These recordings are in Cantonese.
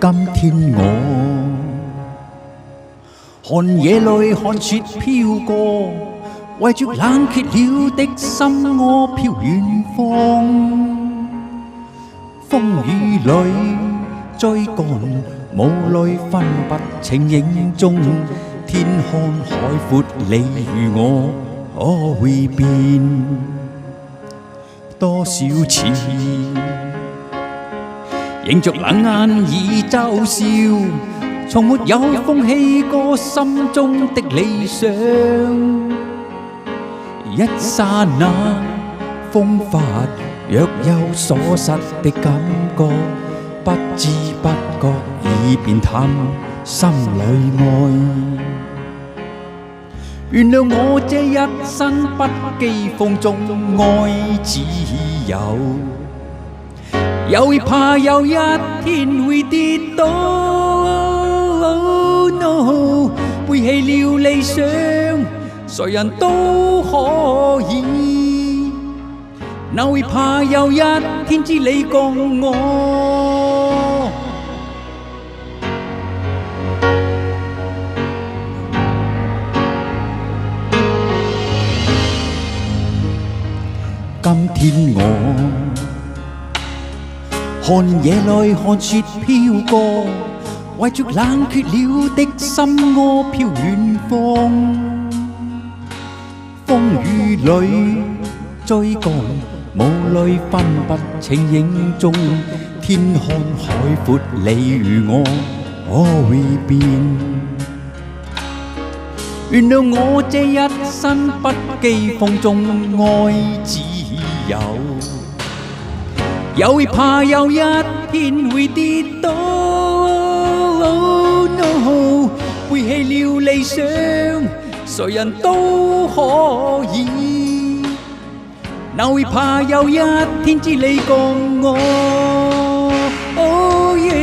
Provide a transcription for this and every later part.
今天我看野裏看雪飄過，為着冷卻了的心窩飄遠方。風雨裏追趕，無淚分不清影中，天看海闊，你與我可會變多少次？迎着冷眼已嘲笑，從沒有風氣過心中的理想。一剎那風發，若有所失的感覺，不知不覺已變淡心裏愛。原諒我這一生不羈放縱愛自由，又怕有一天會跌倒。Oh, no， 背棄了理想，誰人都可以，哪會怕有一天知你共我？今天我看野裏看雪飄過，為着冷卻了的心窩飄遠方。風雨裏追趕，無淚分不清影中，天看海闊，你與我可會變？原諒我這一生不羈放縱愛自由，又會怕有一天會跌倒。Oh, no， 背棄了理想，誰人都可以，哪會怕有一天知你共我？ Oh, yeah。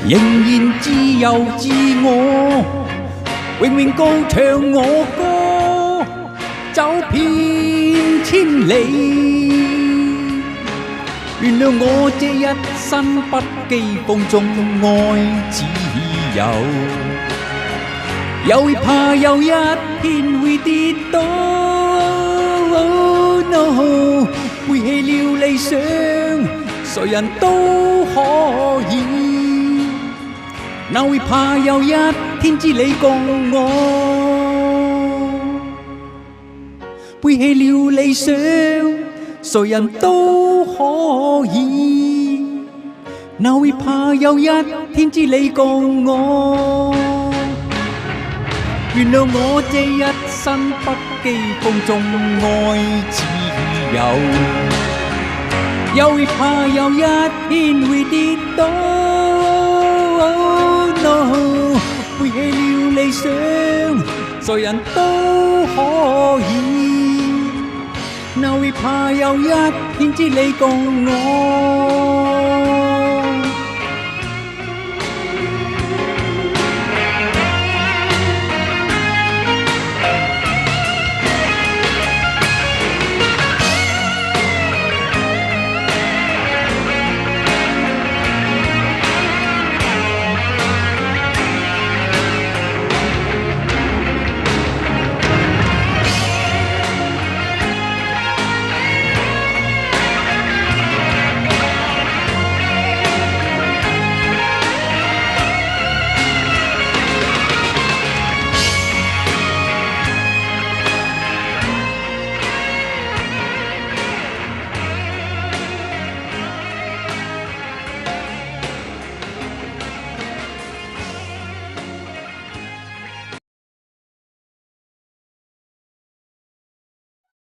仍然自由自我，永遠高唱我歌，走遍千里。原諒我這一生不羈放縱愛自由，又會怕有一天會跌倒。Oh, no， 背棄了理想，誰人都可以，哪會怕有一天知你共我？背棄了理想，誰人都可以，哪會怕有一天知你共我？原諒我這一生不羈放縱愛自由，又會怕有一天會跌倒。No， 背棄了理想，誰人都可以，哪會怕有一天知你共我？